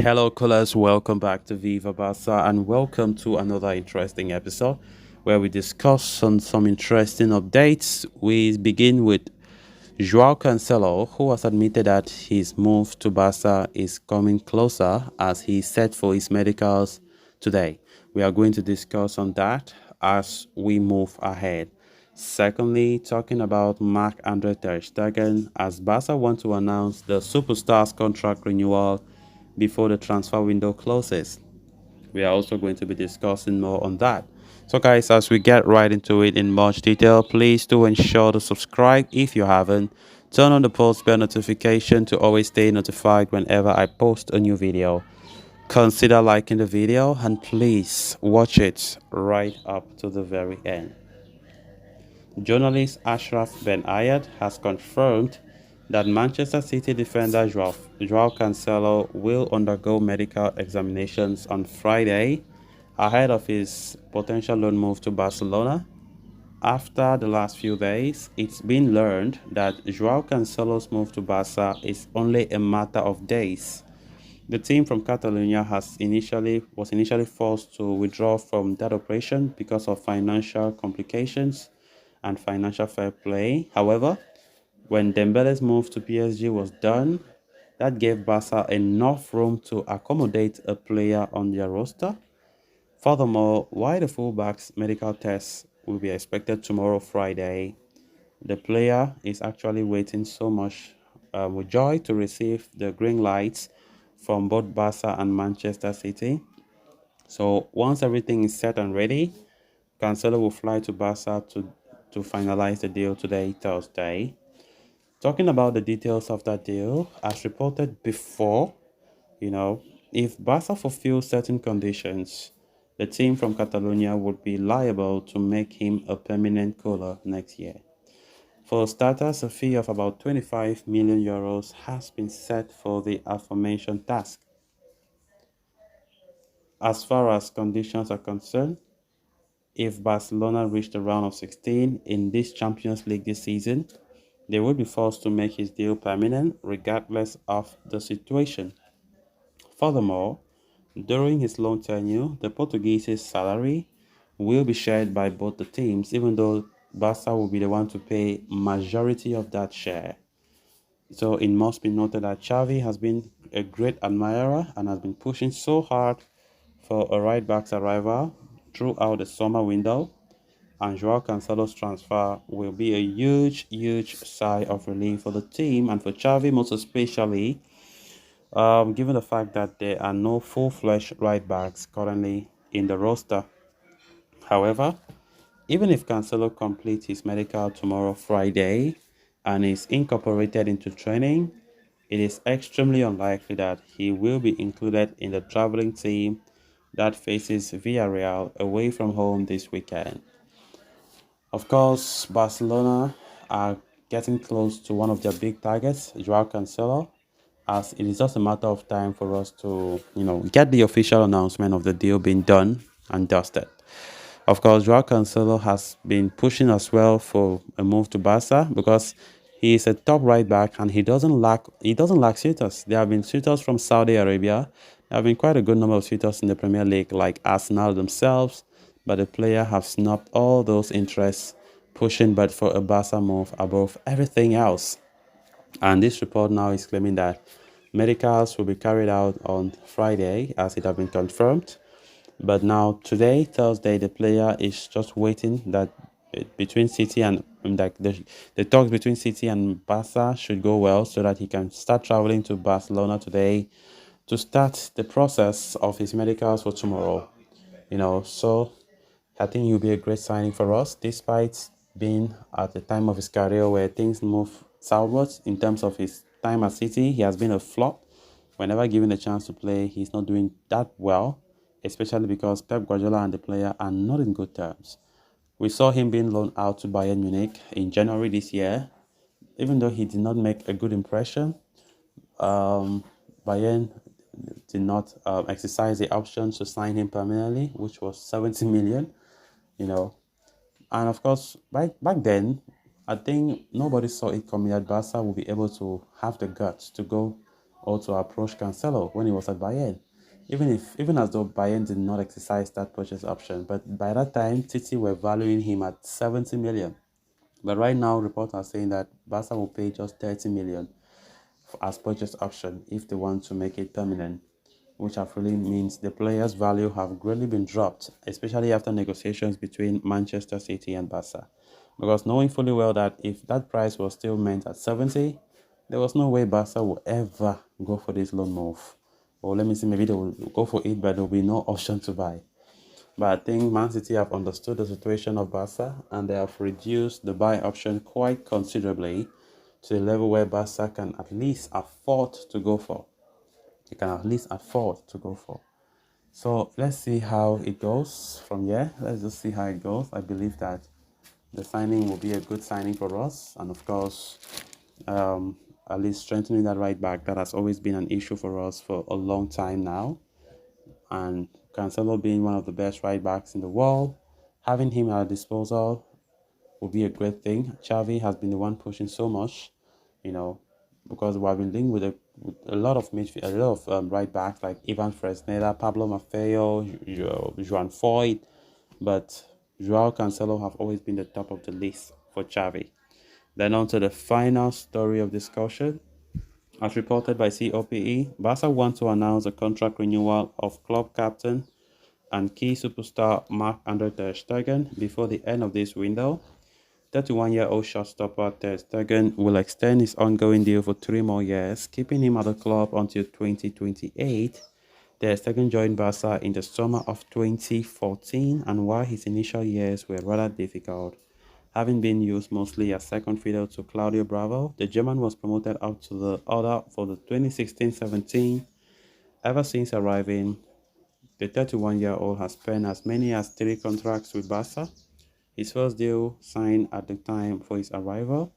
Hello, callers. Welcome back to Viva Barca and welcome to another interesting episode where we discuss on some interesting updates. We begin with Jo3o Cancelo, who has admitted that his move to Barca is coming closer as he set for his medicals today. We are going to discuss on that as we move ahead. Secondly, talking about Marc-Andre Ter Stegen as Barca want to announce the superstar's contract renewal before the transfer window closes. We are also going to be discussing more on that. So, guys, as we get right into it in much detail, please do ensure to subscribe if you haven't. Turn on the post bell notification to always stay notified whenever I post a new video. Consider liking the video and please watch it right up to the very end. Journalist Ashraf Ben Ayed has confirmed that Manchester City defender Jo3o Cancelo will undergo medical examinations on Friday ahead of his potential loan move to Barcelona. After the last few days, it's been learned that Jo3o Cancelo's move to Barca is only a matter of days. The team from Catalonia was initially forced to withdraw from that operation because of financial complications and financial fair play. However, when Dembele's move to PSG was done, that gave Barca enough room to accommodate a player on their roster. Furthermore, while the fullback's medical tests will be expected tomorrow, Friday, the player is actually waiting so much with joy to receive the green lights from both Barca and Manchester City. So once everything is set and ready, Cancelo will fly to Barca to finalize the deal today, Thursday. Talking about the details of that deal, as reported before, you know, if Barca fulfills certain conditions, the team from Catalonia would be liable to make him a permanent caller next year. For starters, a fee of about 25 million euros has been set for the aforementioned task. As far as conditions are concerned, if Barcelona reach the round of 16 in this Champions League this season, they will be forced to make his deal permanent regardless of the situation. Furthermore, during his loan tenure, the Portuguese's salary will be shared by both the teams, even though Barca will be the one to pay majority of that share. So it must be noted that Xavi has been a great admirer and has been pushing so hard for a right back's arrival throughout the summer window. And Jo3o Cancelo's transfer will be a huge sigh of relief for the team and for Xavi most especially, given the fact that there are no full-fledged right backs currently in the roster. However, even if Cancelo completes his medical tomorrow, Friday, and is incorporated into training, it is extremely unlikely that he will be included in the traveling team that faces Villarreal away from home this weekend. Of course, Barcelona are getting close to one of their big targets, Jo3o Cancelo, as it is just a matter of time for us to, get the official announcement of the deal being done and dusted. Of course, Jo3o Cancelo has been pushing as well for a move to Barca because he is a top right back and he doesn't lack suitors. There have been suitors from Saudi Arabia. There have been quite a good number of suitors in the Premier League, like Arsenal themselves, but the player have snubbed all those interests, pushing but for a Barca move above everything else. And this report now is claiming that medicals will be carried out on Friday, as it has been confirmed. But now today, Thursday, the player is just waiting that between City and like the talks between City and Barca should go well so that he can start traveling to Barcelona today to start the process of his medicals for tomorrow. So I think he'll be a great signing for us, despite being at the time of his career where things move southwards in terms of his time at City. He has been a flop. Whenever given a chance to play, he's not doing that well, especially because Pep Guardiola and the player are not in good terms. We saw him being loaned out to Bayern Munich in January this year. Even though he did not make a good impression, Bayern did not exercise the option to sign him permanently, which was 70 million, you know. And of course, back then, I think nobody saw it coming that Barca would be able to have the guts to go or to approach Cancelo when he was at Bayern. Even as though Bayern did not exercise that purchase option, but by that time City were valuing him at 70 million. But right now reports are saying that Barca will pay just 30 million as purchase option if they want to make it permanent, which really means the player's value have greatly been dropped, especially after negotiations between Manchester City and Barca. Because knowing fully well that if that price was still meant at 70, there was no way Barca would ever go for this loan move. Or let me see, maybe they will go for it, but there will be no option to buy. But I think Man City have understood the situation of Barca and they have reduced the buy option quite considerably to a level where Barca can at least afford to go for. They can at least afford to go for. So let's see how it goes from here. Let's just see how it goes. I believe that the signing will be a good signing for us, and of course, at least strengthening that right back that has always been an issue for us for a long time now. And Cancelo being one of the best right backs in the world, having him at our disposal will be a great thing. Xavi has been the one pushing so much, you know, because we have been linked with a lot of midfield, a lot of right backs like Ivan Fresneda, Pablo Maffeo, Joan Foyt, but Joao Cancelo have always been the top of the list for Xavi. Then on to the final story of discussion. As reported by COPE, Barca want to announce a contract renewal of club captain and key superstar Marc-Andre Ter Stegen before the end of this window. 31-year-old shotstopper Ter Stegen will extend his ongoing deal for 3 more years, keeping him at the club until 2028. Ter Stegen joined Barca in the summer of 2014, and while his initial years were rather difficult, having been used mostly as second fiddle to Claudio Bravo, the German was promoted up to the order for the 2016-17. Ever since arriving, the 31-year-old has spent as many as 3 contracts with Barca. His first deal, signed at the time for his arrival,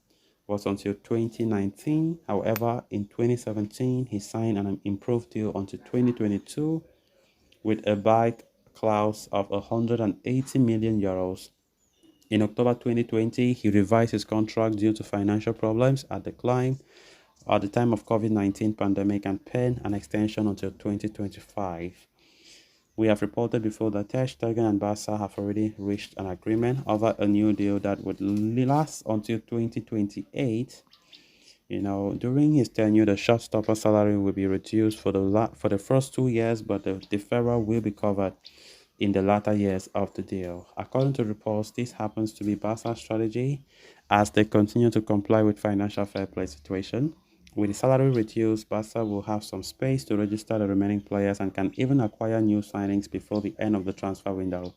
was until 2019. However, in 2017, he signed an improved deal until 2022 with a buy clause of 180 million euros. In October 2020, he revised his contract due to financial problems at the time of COVID-19 pandemic and penned an extension until 2025. We have reported before that Ter Stegen and Barca have already reached an agreement over a new deal that would last until 2028. During his tenure, the shotstopper salary will be reduced for the first 2 years, but the deferral will be covered in the latter years of the deal. According to reports, this happens to be Barca's strategy as they continue to comply with financial fair play situation. With the salary reduced, Barca will have some space to register the remaining players and can even acquire new signings before the end of the transfer window.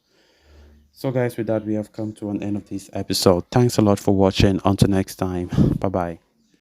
So guys, with that, we have come to an end of this episode. Thanks a lot for watching. Until next time. Bye-bye.